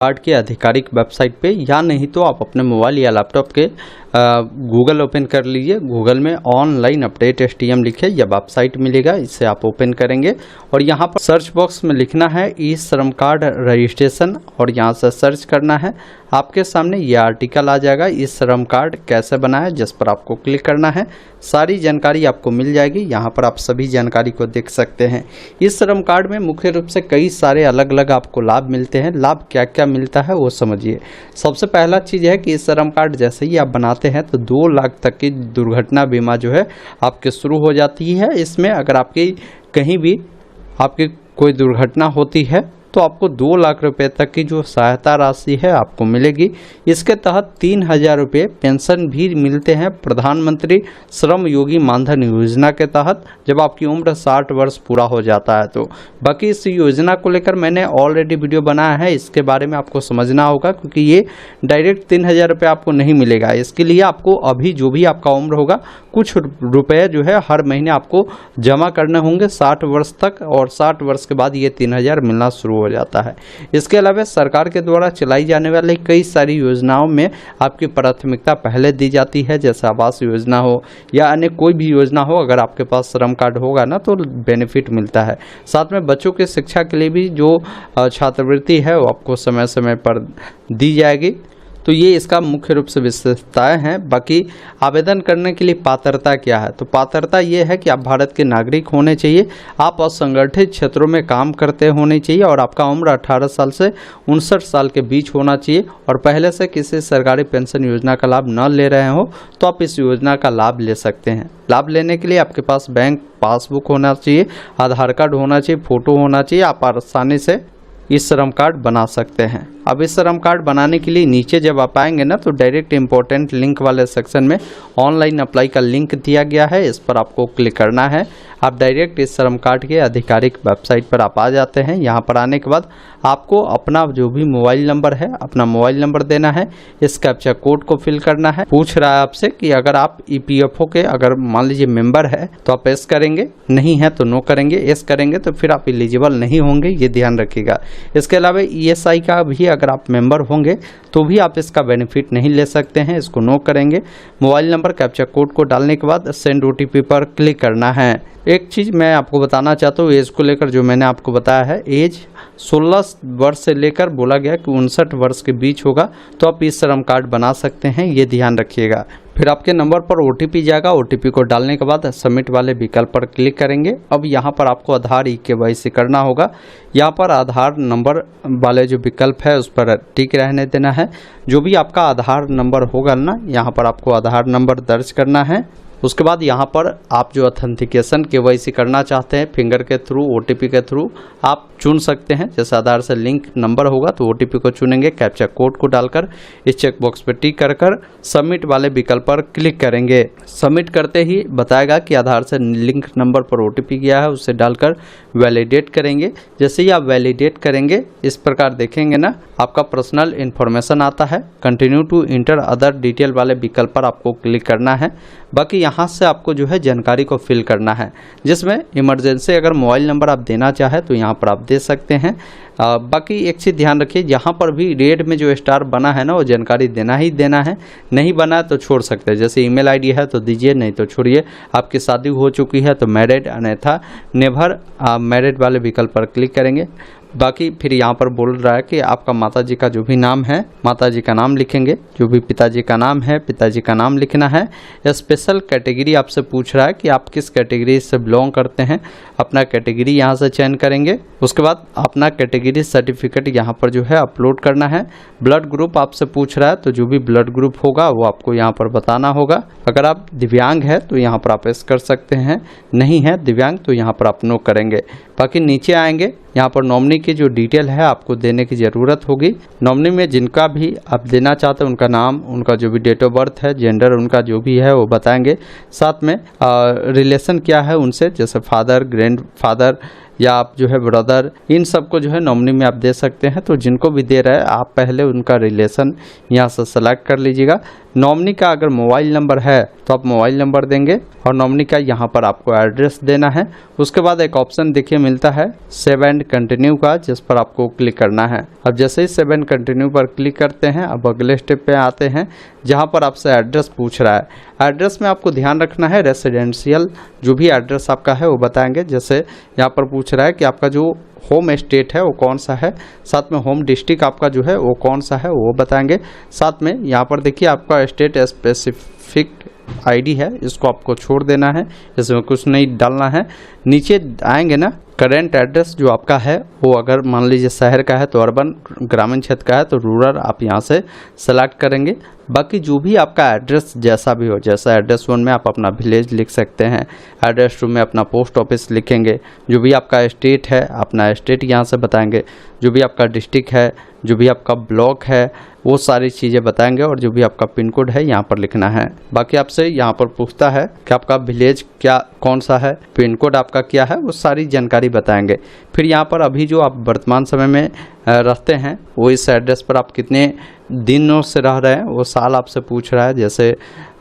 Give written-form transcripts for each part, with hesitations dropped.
Card के आधिकारिक website पे, या नहीं तो आप अपने मोबाइल या लैपटॉप के गूगल ओपन कर लीजिए। गूगल में ऑनलाइन अपडेट STM लिखे या वेबसाइट मिलेगा, इसे आप ओपन करेंगे और यहाँ पर सर्च बॉक्स में लिखना है ई श्रम कार्ड रजिस्ट्रेशन और यहाँ से सर्च करना है। आपके सामने ये आर्टिकल आ जाएगा, ई श्रम कार्ड कैसे बनाए, जिस पर आपको क्लिक करना है। सारी जानकारी आपको मिल जाएगी, यहाँ पर आप सभी जानकारी को देख सकते हैं। इस श्रम कार्ड में मुख्य रूप से कई सारे अलग अलग आपको लाभ मिलते हैं। लाभ क्या क्या मिलता है वो समझिए। सबसे पहला चीज़ है कि इस श्रम कार्ड जैसे ही आप बनाते हैं तो 2 लाख तक की दुर्घटना बीमा जो है आपके शुरू हो जाती है। इसमें अगर आपकी कहीं भी आपकी कोई दुर्घटना होती है तो आपको 2 लाख रुपए तक की जो सहायता राशि है आपको मिलेगी। इसके तहत 3,000 रुपये पेंशन भी मिलते हैं प्रधानमंत्री श्रम योगी मानधन योजना के तहत, जब आपकी उम्र 60 वर्ष पूरा हो जाता है। तो बाकी इस योजना को लेकर मैंने ऑलरेडी वीडियो बनाया है, इसके बारे में आपको समझना होगा, क्योंकि ये डायरेक्ट 3,000 रुपये आपको नहीं मिलेगा। इसके लिए आपको अभी जो भी आपका उम्र होगा कुछ रुपए जो है हर महीने आपको जमा करने होंगे 60 वर्ष तक, और 60 वर्ष के बाद ये 3,000 मिलना शुरू हो जाता है। इसके अलावा सरकार के द्वारा चलाई जाने वाली कई सारी योजनाओं में आपकी प्राथमिकता पहले दी जाती है, जैसे आवास योजना हो या अन्य कोई भी योजना हो। अगर आपके पास श्रम कार्ड होगा ना तो बेनिफिट मिलता है। साथ में बच्चों की शिक्षा के लिए भी जो छात्रवृत्ति है वो आपको समय समय पर दी जाएगी। तो ये इसका मुख्य रूप से विशेषताएं हैं। बाकी आवेदन करने के लिए पात्रता क्या है, तो पात्रता ये है कि आप भारत के नागरिक होने चाहिए, आप असंगठित क्षेत्रों में काम करते होने चाहिए और आपका उम्र 18 साल से 59 साल के बीच होना चाहिए, और पहले से किसी सरकारी पेंशन योजना का लाभ न ले रहे हो तो आप इस योजना का लाभ ले सकते हैं। लाभ लेने के लिए आपके पास बैंक पासबुक होना चाहिए, आधार कार्ड होना चाहिए, फोटो होना चाहिए। आप आसानी से इस श्रम कार्ड बना सकते हैं। अब इस श्रम कार्ड बनाने के लिए नीचे जब आप आएंगे ना तो डायरेक्ट इंपॉर्टेंट लिंक वाले सेक्शन में ऑनलाइन अप्लाई का लिंक दिया गया है, इस पर आपको क्लिक करना है। आप डायरेक्ट इस श्रम कार्ड के आधिकारिक वेबसाइट पर आप आ जाते हैं। यहाँ पर आने के बाद आपको अपना जो भी मोबाइल नंबर है अपना मोबाइल नंबर देना है, इस कैप्चा कोड को फिल करना है। पूछ रहा है आपसे कि अगर आप EPFO के अगर मान लीजिए मेंबर है तो आप यस करेंगे, नहीं है तो नो करेंगे। यस करेंगे तो फिर आप एलिजिबल नहीं होंगे, ये ध्यान रखिएगा। इसके अलावा ESI का भी अगर आप मेंबर होंगे तो भी आप इसका बेनिफिट नहीं ले सकते हैं, इसको नो करेंगे। मोबाइल नंबर कैप्चा कोड को डालने के बाद सेंड OTP पर क्लिक करना है। एक चीज़ मैं आपको बताना चाहता हूँ एज को लेकर, जो मैंने आपको बताया है एज 16 वर्ष से लेकर बोला गया कि 59 वर्ष के बीच होगा तो आप इस श्रम कार्ड बना सकते हैं, ये ध्यान रखिएगा। फिर आपके नंबर पर OTP जाएगा, OTP को डालने के बाद सबमिट वाले विकल्प पर क्लिक करेंगे। अब यहाँ पर आपको आधार KYC करना होगा। यहाँ पर आधार नंबर वाले जो विकल्प है उस पर टिक रहने देना है। जो भी आपका आधार नंबर होगा ना, यहाँ पर आपको आधार नंबर दर्ज करना है। उसके बाद यहाँ पर आप जो ऑथेंटिकेशन KYC करना चाहते हैं फिंगर के थ्रू, OTP के थ्रू आप चुन सकते हैं। जैसे आधार से लिंक नंबर होगा तो OTP को चुनेंगे, कैप्चा कोड को डालकर इस चेक बॉक्स पर टिक कर सबमिट वाले विकल्प पर क्लिक करेंगे। सबमिट करते ही बताएगा कि आधार से लिंक नंबर पर OTP गया है, उसे डालकर वैलिडेट करेंगे। जैसे ही आप वैलिडेट करेंगे इस प्रकार देखेंगे ना आपका पर्सनल इन्फॉर्मेशन आता है। Continue to enter other detail वाले विकल्प पर आपको क्लिक करना है। बाकी यहाँ से आपको जो है जानकारी को फिल करना है, जिसमें इमरजेंसी अगर मोबाइल नंबर आप देना चाहें तो यहाँ पर आप दे सकते हैं। बाकी एक चीज़ ध्यान रखिए, यहाँ पर भी रेड में जो स्टार बना है ना वो जानकारी देना ही देना है, नहीं बना तो छोड़ सकते हैं। जैसे ईमेल आईडी है तो दीजिए, नहीं तो छोड़िए। आपकी शादी हो चुकी है तो मैरिड, अन्यथा नेवर मैरिड वाले विकल्प पर क्लिक करेंगे। बाकी फिर यहाँ पर बोल रहा है कि आपका माताजी का जो भी नाम है माताजी का नाम लिखेंगे, जो भी पिताजी का नाम है पिताजी का नाम लिखना है। स्पेशल कैटेगरी आपसे पूछ रहा है कि आप किस कैटेगरी से बिलोंग करते हैं, अपना कैटेगरी यहाँ से चयन करेंगे। उसके बाद अपना कैटेगरी सर्टिफिकेट यहाँ पर जो है अपलोड करना है। ब्लड ग्रुप आपसे पूछ रहा है तो जो भी ब्लड ग्रुप होगा वो आपको यहाँ पर बताना होगा। अगर आप दिव्यांग है तो यहाँ पर आप यस कर सकते हैं, नहीं है दिव्यांग तो यहाँ पर आप नो करेंगे। बाकी नीचे आएंगे, यहाँ पर नॉमिनी की जो डिटेल है आपको देने की ज़रूरत होगी। नॉमिनी में जिनका भी आप देना चाहते हैं उनका नाम, उनका जो भी डेट ऑफ बर्थ है, जेंडर उनका जो भी है वो बताएंगे। साथ में रिलेशन क्या है उनसे, जैसे फादर, ग्रैंड फादर या आप जो है ब्रदर, इन सबको जो है नॉमिनी में आप दे सकते हैं। तो जिनको भी दे रहे हैं आप पहले उनका रिलेशन यहाँ से सेलेक्ट कर लीजिएगा। नॉमिनी का अगर मोबाइल नंबर है तो आप मोबाइल नंबर देंगे और नॉमिनी का यहाँ पर आपको एड्रेस देना है। उसके बाद एक ऑप्शन देखिए मिलता है सेव एंड कंटिन्यू का, जिस पर आपको क्लिक करना है। अब जैसे ही सेव एंड कंटिन्यू पर क्लिक करते हैं, अब अगले स्टेप पे आते हैं जहाँ पर आपसे एड्रेस पूछ रहा है। एड्रेस में आपको ध्यान रखना है रेसिडेंशियल जो भी एड्रेस आपका है वो बताएंगे। जैसे यहाँ पर पूछ रहा है कि आपका जो होम स्टेट है वो कौन सा है, साथ में होम डिस्ट्रिक्ट आपका जो है वो कौन सा है वो बताएंगे। साथ में यहाँ पर देखिए आपका स्टेट स्पेसिफिक आईडी है, इसको आपको छोड़ देना है, इसमें कुछ नहीं डालना है। नीचे आएंगे ना, करेंट एड्रेस जो आपका है वो अगर मान लीजिए शहर का है तो अर्बन, ग्रामीण क्षेत्र का है तो रूरल आप यहाँ से सेलेक्ट करेंगे। बाकी जो भी आपका एड्रेस जैसा भी हो, जैसा एड्रेस 1 में आप अपना विलेज लिख सकते हैं, एड्रेस 2 में अपना पोस्ट ऑफिस लिखेंगे, जो भी आपका स्टेट है अपना स्टेट यहाँ से बताएंगे, जो भी आपका डिस्ट्रिक्ट है, जो भी आपका ब्लॉक है वो सारी चीज़ें बताएंगे, और जो भी आपका पिन कोड है यहाँ पर लिखना है। बाकी आपसे यहाँ पर पूछता है कि आपका विलेज क्या कौन सा है, पिन कोड आपका क्या है, वो सारी जानकारी बताएंगे। फिर यहाँ पर अभी जो आप वर्तमान समय में रहते हैं वो इस एड्रेस पर आप कितने दिनों से रह रहे हैं वो साल आपसे पूछ रहा है। जैसे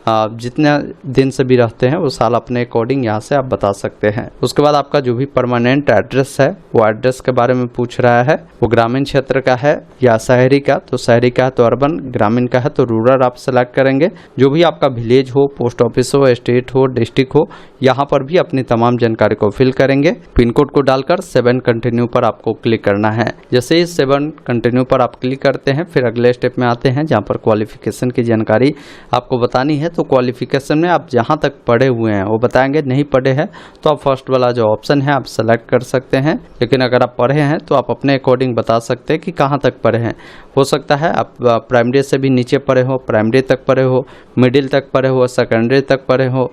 आप जितने दिन से भी रहते हैं वो साल अपने अकॉर्डिंग यहाँ से आप बता सकते हैं। उसके बाद आपका जो भी परमानेंट एड्रेस है वो एड्रेस के बारे में पूछ रहा है, वो ग्रामीण क्षेत्र का है या शहरी का, तो शहरी का है तो अर्बन, ग्रामीण का है तो रूरल आप सेलेक्ट करेंगे। जो भी आपका विलेज हो, पोस्ट ऑफिस हो, स्टेट हो, डिस्ट्रिक्ट हो, यहाँ पर भी अपनी तमाम जानकारी को फिल करेंगे। पिन कोड को डालकर 7 कंटिन्यू पर आपको क्लिक करना है। जैसे ही 7 कंटिन्यू पर आप क्लिक करते हैं फिर अगले स्टेप में आते हैं जहाँ पर क्वालिफिकेशन की जानकारी आपको बतानी है। तो क्वालिफिकेशन में आप जहाँ तक पढ़े हुए हैं वो बताएंगे, नहीं पढ़े हैं तो आप फर्स्ट वाला जो ऑप्शन है आप सेलेक्ट कर सकते हैं। लेकिन अगर आप पढ़े हैं तो आप अपने अकॉर्डिंग बता सकते हैं कि कहाँ तक पढ़े हैं। हो सकता है आप प्राइमरी से भी नीचे पढ़े हो, प्राइमरी तक पढ़े हो, मिडिल तक पढ़े हो, सेकेंडरी तक पढ़े हो,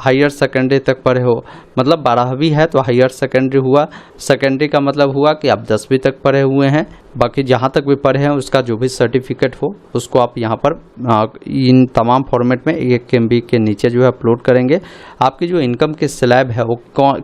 हायर सेकेंडरी तक पढ़े हो। मतलब 12वीं है तो हायर सेकेंडरी हुआ, सेकेंडरी का मतलब हुआ कि आप 10वीं तक पढ़े हुए हैं। बाकी जहाँ तक भी पढ़े हैं उसका जो भी सर्टिफिकेट हो उसको आप यहाँ पर इन तमाम फॉर्मेट में 1 MB के नीचे जो है अपलोड करेंगे। आपकी जो इनकम की स्लैब है वो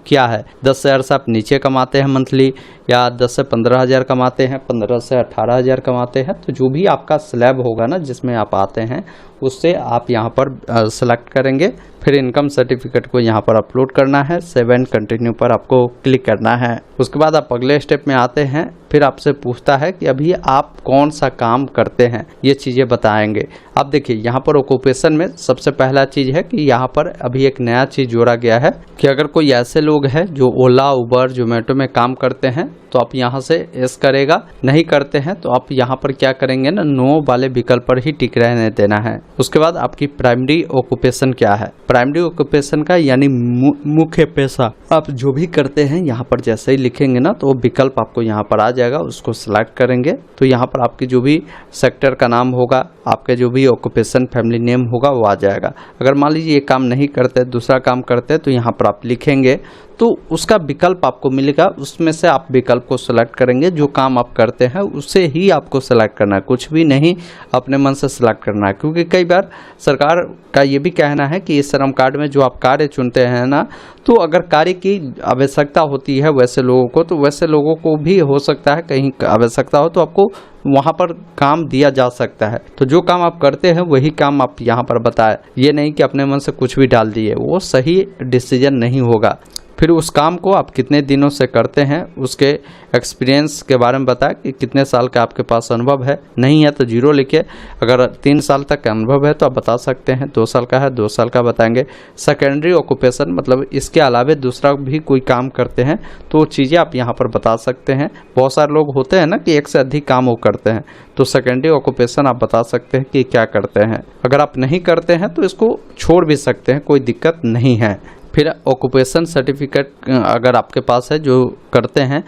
क्या है, 10,000 से आप नीचे कमाते हैं मंथली, या 10 से 15,000 कमाते हैं, 15 से 18,000 कमाते हैं, तो जो भी आपका स्लैब होगा ना जिसमें आप आते हैं उससे आप यहाँ पर सेलेक्ट करेंगे। फिर इनकम सर्टिफिकेट को यहाँ पर अपलोड करना है, 7 कंटिन्यू पर आपको क्लिक करना है। उसके बाद आप अगले स्टेप में आते हैं, फिर आपसे पूछता है कि अभी आप कौन सा काम करते हैं, ये चीज़ें बताएंगे। अब देखिए यहाँ पर ऑक्यूपेशन में सबसे पहला चीज़ है कि यहाँ पर अभी एक नया चीज़ जोड़ा गया है कि अगर कोई ऐसे लोग हैं जो ओला, उबर, जोमेटो में काम करते हैं तो आप यहाँ से यस करेगा, नहीं करते हैं तो आप यहाँ पर क्या करेंगे ना, नो वाले विकल्प पर ही टिक रहने देना है। उसके बाद आपकी प्राइमरी ऑक्यूपेशन क्या है, प्राइमरी ऑक्यूपेशन का यानी मुख्य पेशा आप जो भी करते हैं यहाँ पर जैसे ही लिखेंगे ना तो वो विकल्प आपको यहाँ पर आ जाएगा, उसको सिलेक्ट करेंगे तो यहाँ पर आपकी जो भी सेक्टर का नाम होगा, आपके जो भी ऑक्यूपेशन फैमिली नेम होगा वो आ जाएगा। अगर मान लीजिए ये काम नहीं करते, दूसरा काम करते तो यहाँ पर आप लिखेंगे तो उसका विकल्प आपको मिलेगा, उसमें से आप विकल्प को सिलेक्ट करेंगे। जो काम आप करते हैं उसे ही आपको सिलेक्ट करना है, कुछ भी नहीं अपने मन से सिलेक्ट करना है। क्योंकि कई बार सरकार का ये भी कहना है कि इस श्रम कार्ड में जो आप कार्य चुनते हैं ना, तो अगर कार्य की आवश्यकता होती है वैसे लोगों को, तो वैसे लोगों को भी हो सकता है कहीं आवश्यकता हो तो आपको वहाँ पर काम दिया जा सकता है। तो जो काम आप करते हैं वही काम आप यहाँ पर बताएं, ये नहीं कि अपने मन से कुछ भी डाल दिए, वो सही डिसीजन नहीं होगा। फिर उस काम को आप कितने दिनों से करते हैं, उसके एक्सपीरियंस के बारे में बताएं कि कितने साल का आपके पास अनुभव है, नहीं है तो 0 लिखिए। अगर 3 साल तक का अनुभव है तो आप बता सकते हैं, 2 साल का है 2 साल का बताएंगे। सेकेंडरी ऑक्यूपेशन मतलब इसके अलावा दूसरा भी कोई काम करते हैं तो वो चीज़ें आप यहाँ पर बता सकते हैं। बहुत सारे लोग होते हैं ना कि एक से अधिक काम वो करते हैं, तो सेकेंडरी ऑक्यूपेशन आप बता सकते हैं कि क्या करते हैं। अगर आप नहीं करते हैं तो इसको छोड़ भी सकते हैं, कोई दिक्कत नहीं है। फिर ऑक्यूपेशन सर्टिफिकेट अगर आपके पास है जो करते हैं